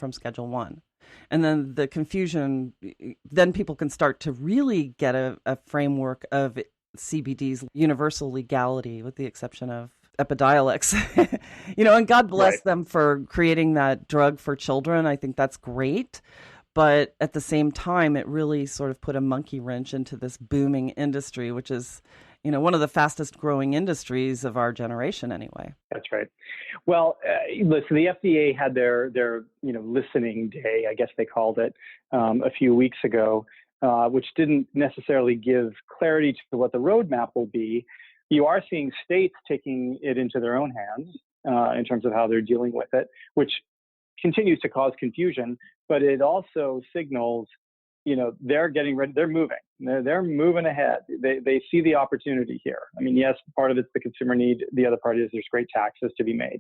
from Schedule 1. And then the confusion, then people can start to really get a framework of CBD's universal legality, with the exception of Epidiolex. And God Right. bless them for creating that drug for children. I think that's great. But at the same time, it really sort of put a monkey wrench into this booming industry, which is, one of the fastest growing industries of our generation anyway. That's right. Well, listen, the FDA had their listening day, I guess they called it, a few weeks ago, which didn't necessarily give clarity to what the roadmap will be. You are seeing states taking it into their own hands in terms of how they're dealing with it, which continues to cause confusion, but it also signals, they're getting ready, they're moving, they're moving ahead. They see the opportunity here. I mean, yes, part of it's the consumer need. The other part is there's great taxes to be made.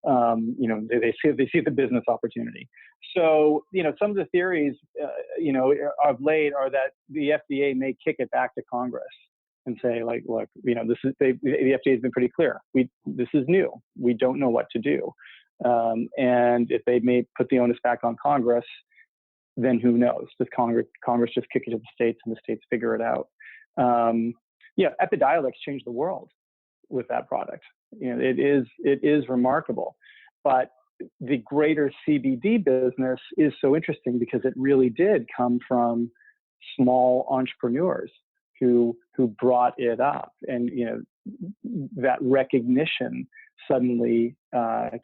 They see the business opportunity. So, some of the theories, of late are that the FDA may kick it back to Congress and say, like, look, the FDA has been pretty clear. This is new. We don't know what to do. And if they may put the onus back on Congress, then who knows? Does Congress just kick it to the states and the states figure it out? Epidiolex changed the world with that product. It is remarkable. But the greater CBD business is so interesting because it really did come from small entrepreneurs who brought it up, and that recognition suddenly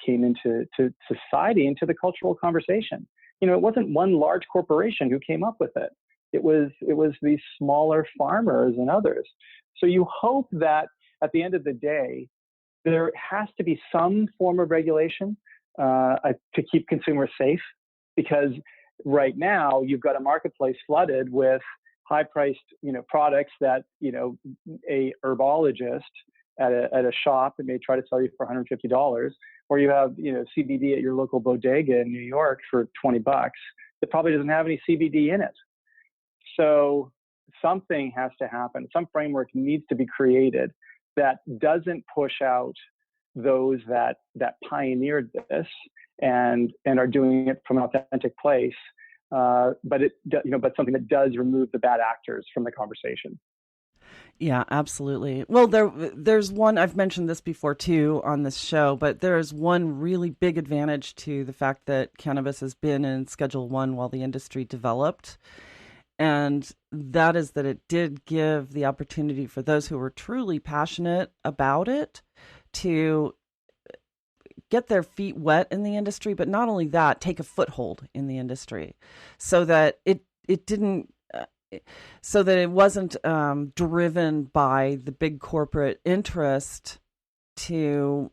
came into society, into the cultural conversation. It wasn't one large corporation who came up with it. It was these smaller farmers and others. So you hope that at the end of the day, there has to be some form of regulation to keep consumers safe, because right now you've got a marketplace flooded with high-priced, products that, a herbologist at a shop that may try to sell you for $150, or you have, CBD at your local bodega in New York for $20 that probably doesn't have any CBD in it. So something has to happen. Some framework needs to be created that doesn't push out those that pioneered this and are doing it from an authentic place, but something that does remove the bad actors from the conversation. Yeah, absolutely. Well, there's one, I've mentioned this before too on this show, but there's one really big advantage to the fact that cannabis has been in Schedule 1 while the industry developed. And that is that it did give the opportunity for those who were truly passionate about it to get their feet wet in the industry, but not only that, take a foothold in the industry, so that it didn't, so that it wasn't driven by the big corporate interest to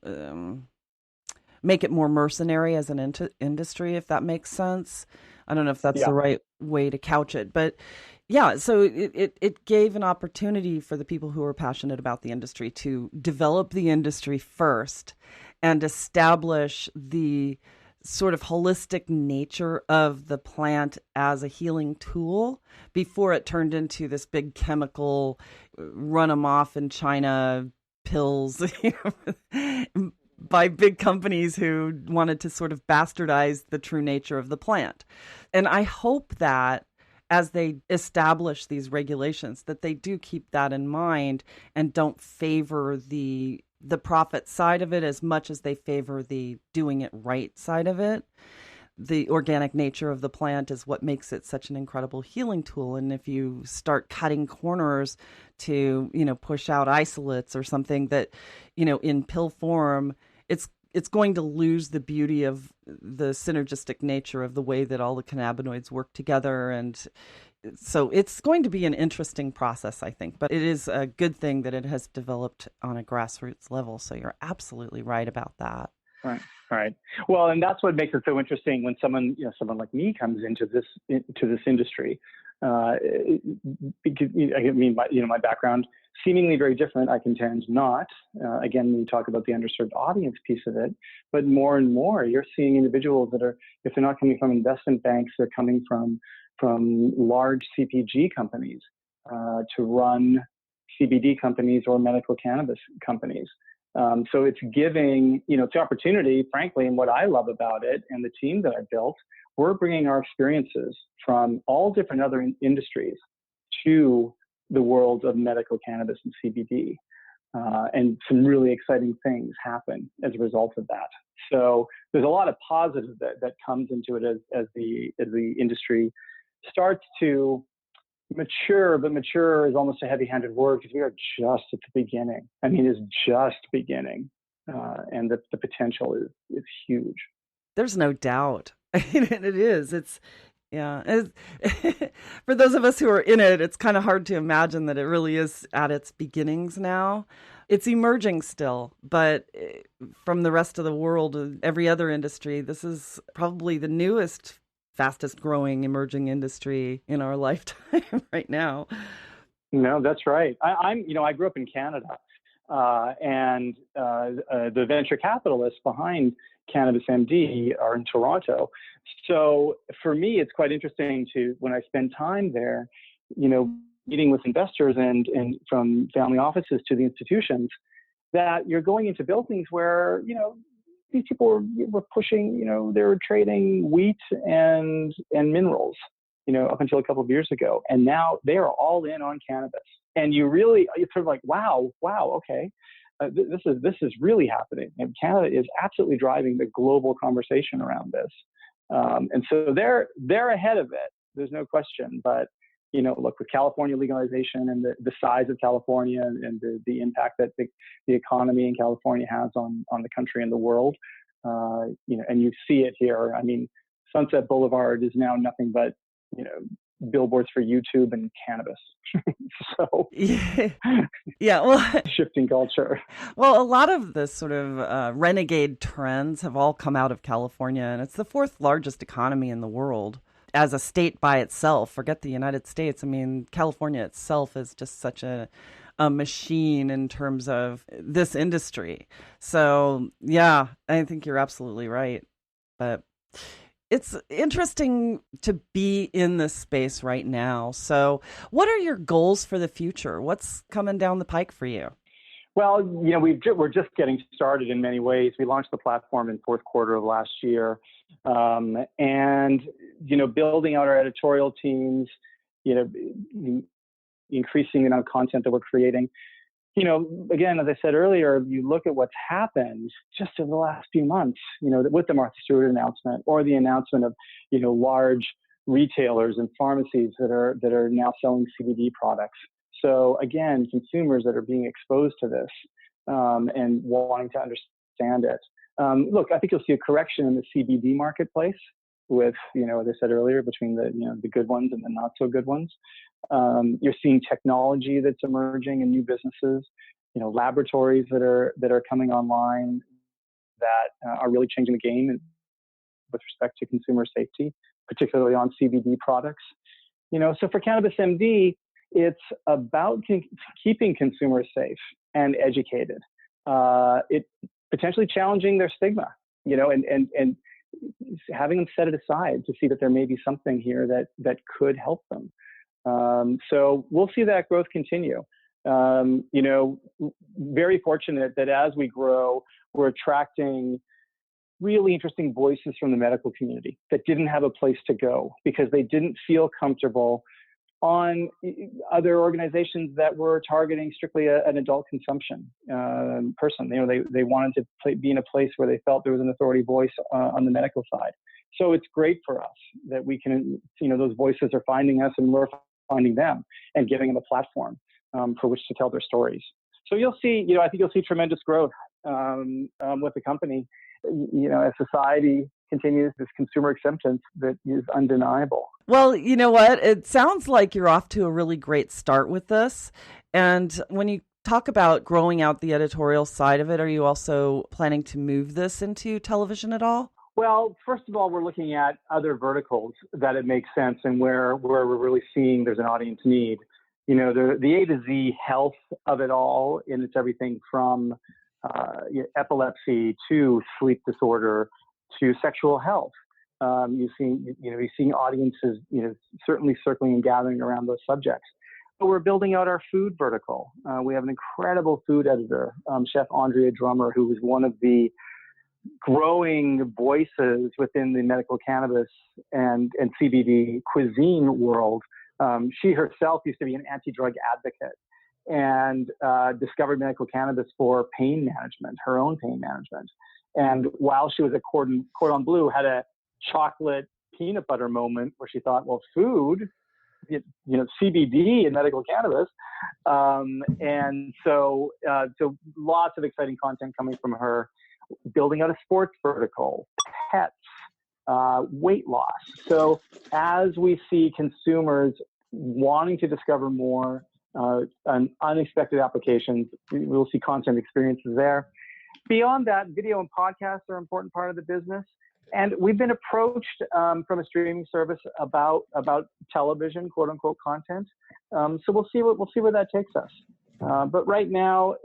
make it more mercenary as an industry, if that makes sense. I don't know if that's Yeah. the right way to couch it, but yeah, so it gave an opportunity for the people who are passionate about the industry to develop the industry first and establish the sort of holistic nature of the plant as a healing tool before it turned into this big chemical run them off in China pills by big companies who wanted to sort of bastardize the true nature of the plant. And I hope that as they establish these regulations, that they do keep that in mind and don't favor the profit side of it as much as they favor the doing it right side of it. The organic nature of the plant is what makes it such an incredible healing tool. And if you start cutting corners to, push out isolates or something that, in pill form, it's going to lose the beauty of the synergistic nature of the way that all the cannabinoids work together. And so it's going to be an interesting process, I think. But it is a good thing that it has developed on a grassroots level. So you're absolutely right about that. Right. Right. Well, and that's what makes it so interesting when someone like me comes into this industry. Because, my background seemingly very different. I contend not. Again, when you talk about the underserved audience piece of it, but more and more, you're seeing individuals that are, if they're not coming from investment banks, they're coming from large CPG companies to run CBD companies or medical cannabis companies. So it's giving, it's the opportunity, frankly, and what I love about it and the team that I built, we're bringing our experiences from all different other industries to the world of medical cannabis and CBD. And some really exciting things happen as a result of that. So there's a lot of positive that comes into it as the industry starts to mature, but mature is almost a heavy-handed word because we are just at the beginning. I mean, it's just beginning, and the potential is huge. There's no doubt. It is. It's yeah. For those of us who are in it, it's kind of hard to imagine that it really is at its beginnings now. It's emerging still, but from the rest of the world, every other industry, this is probably the newest, fastest growing emerging industry in our lifetime right now. No, that's right. I grew up in Canada, and the venture capitalists behind Cannabis MD are in Toronto. So for me, it's quite interesting when I spend time there, meeting with investors and from family offices to the institutions, that you're going into buildings where, these people were pushing, they were trading wheat and minerals, up until a couple of years ago. And now they are all in on cannabis. And you're sort of like, wow, okay. This is really happening. And Canada is absolutely driving the global conversation around this. And so they're ahead of it. There's no question. But, look, with California legalization and the size of California and the impact that the economy in California has on the country and the world, and you see it here. I mean, Sunset Boulevard is now nothing but, billboards for YouTube and cannabis. So yeah, well, shifting culture. Well, a lot of the sort of renegade trends have all come out of California, and it's the fourth largest economy in the world as a state by itself. Forget the United States. I mean, California itself is just such a machine in terms of this industry. So, yeah, I think you're absolutely right. But it's interesting to be in this space right now. So what are your goals for the future? What's coming down the pike for you? Well, we're just getting started in many ways. We launched the platform in fourth quarter of last year. And, building out our editorial teams, increasing the amount of content that we're creating. Again, as I said earlier, you look at what's happened just in the last few months, with the Martha Stewart announcement or the announcement of, large retailers and pharmacies that are now selling CBD products. So again, consumers that are being exposed to this and wanting to understand it. Look, I think you'll see a correction in the CBD marketplace with, as I said earlier, between the good ones and the not so good ones. You're seeing technology that's emerging in new businesses, laboratories that are coming online that are really changing the game with respect to consumer safety, particularly on CBD products. So for Cannabis MD, it's about keeping consumers safe and educated. It potentially challenging their stigma, and having them set it aside to see that there may be something here that could help them. So we'll see that growth continue. Very fortunate that as we grow, we're attracting really interesting voices from the medical community that didn't have a place to go because they didn't feel comfortable on other organizations that were targeting strictly an adult consumption person. They wanted to be in a place where they felt there was an authority voice on the medical side. So it's great for us that we can, those voices are finding us and we're finding them and giving them a platform for which to tell their stories. So you'll see, I think you'll see tremendous growth with the company, as society continues this consumer acceptance that is undeniable. Well, you know what? It sounds like you're off to a really great start with this. And when you talk about growing out the editorial side of it, are you also planning to move this into television at all? Well, first of all, we're looking at other verticals that it makes sense and where we're really seeing there's an audience need. The A to Z health of it all, and it's everything from epilepsy to sleep disorder to sexual health. You're seeing audiences, certainly circling and gathering around those subjects. But we're building out our food vertical. We have an incredible food editor, Chef Andrea Drummer, who is one of the growing voices within the medical cannabis and CBD cuisine world. She herself used to be an anti-drug advocate and discovered medical cannabis for pain management, her own pain management. And while she was at Cordon Bleu, had a chocolate peanut butter moment where she thought, well, food, CBD and medical cannabis. And so lots of exciting content coming from her, building out a sports vertical, pets, weight loss. So as we see consumers wanting to discover more unexpected applications, we'll see content experiences there. Beyond that, video and podcasts are an important part of the business. And we've been approached from a streaming service about television, quote unquote, content. So we'll see where that takes us. But right now,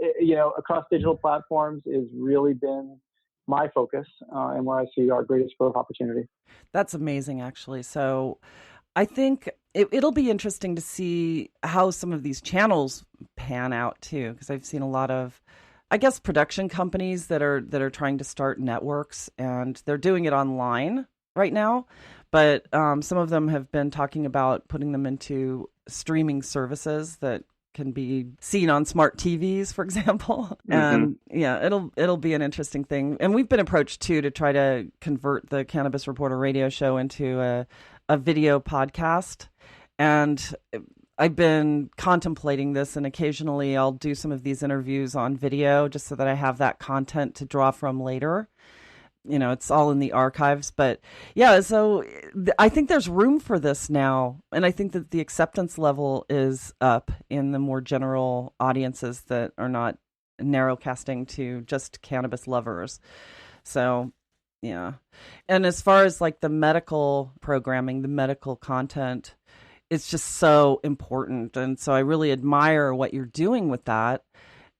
across digital platforms has really been my focus and where I see our greatest growth opportunity. That's amazing, actually. So I think it'll be interesting to see how some of these channels pan out too, because I've seen a lot of, I guess, production companies that are trying to start networks, and they're doing it online right now. But some of them have been talking about putting them into streaming services that can be seen on smart TVs, for example. Mm-hmm. And yeah, it'll be an interesting thing. And we've been approached too to try to convert the Cannabis Reporter radio show into a video podcast. And I've been contemplating this, and occasionally I'll do some of these interviews on video just so that I have that content to draw from later. It's all in the archives. But yeah, so I think there's room for this now. And I think that the acceptance level is up in the more general audiences that are not narrowcasting to just cannabis lovers. So yeah. And as far as like the medical programming, the medical content, it's just so important. And so I really admire what you're doing with that.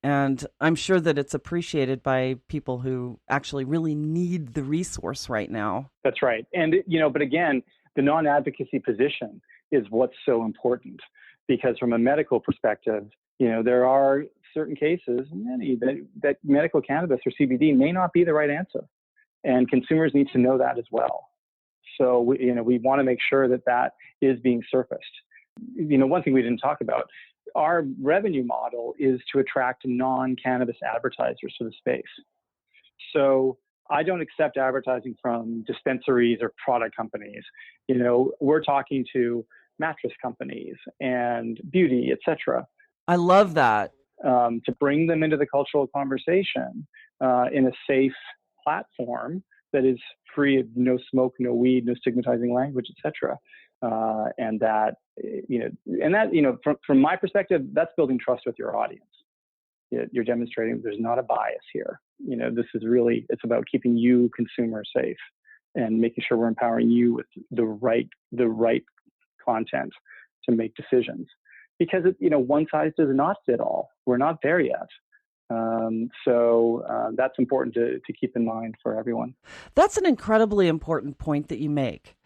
And I'm sure that it's appreciated by people who actually really need the resource right now. That's right. And, but again, the non-advocacy position is what's so important, because from a medical perspective, there are certain cases, many, that medical cannabis or CBD may not be the right answer. And consumers need to know that as well. So we want to make sure that is being surfaced. One thing we didn't talk about, our revenue model is to attract non-cannabis advertisers to the space. So I don't accept advertising from dispensaries or product companies. We're talking to mattress companies and beauty, etc. I love that. To bring them into the cultural conversation in a safe platform that is free of no smoke, no weed, no stigmatizing language, etc. And that, from my perspective, that's building trust with your audience. You're demonstrating there's not a bias here. This is really, it's about keeping you, consumer, safe and making sure we're empowering you with the right content to make decisions. Because one size does not fit all. We're not there yet. So that's important to keep in mind for everyone. That's an incredibly important point that you make.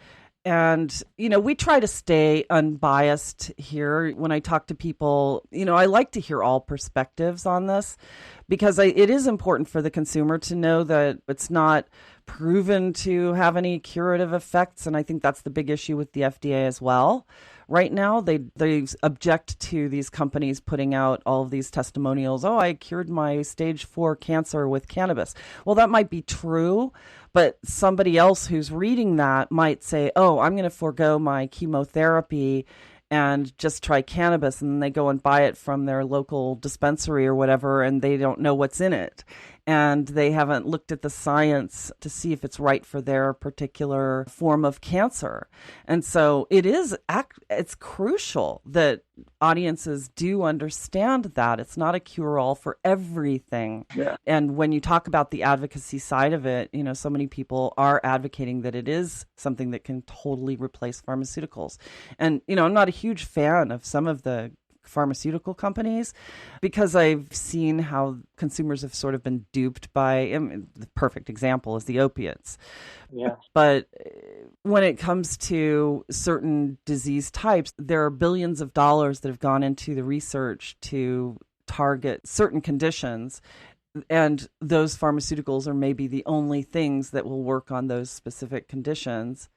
And, we try to stay unbiased here. When I talk to people, I like to hear all perspectives on this, because it is important for the consumer to know that it's not proven to have any curative effects. And I think that's the big issue with the FDA as well. Right now, they object to these companies putting out all of these testimonials. Oh, I cured my stage 4 cancer with cannabis. Well, that might be true, but somebody else who's reading that might say, oh, I'm going to forego my chemotherapy and just try cannabis. And then they go and buy it from their local dispensary or whatever, and they don't know what's in it. And they haven't looked at the science to see if it's right for their particular form of cancer. And so it's crucial that audiences do understand that it's not a cure-all for everything. Yeah. And when you talk about the advocacy side of it, so many people are advocating that it is something that can totally replace pharmaceuticals. And, I'm not a huge fan of some of the pharmaceutical companies, because I've seen how consumers have sort of been duped by, the perfect example is the opiates. Yeah. But when it comes to certain disease types, there are billions of dollars that have gone into the research to target certain conditions. And those pharmaceuticals are maybe the only things that will work on those specific conditions.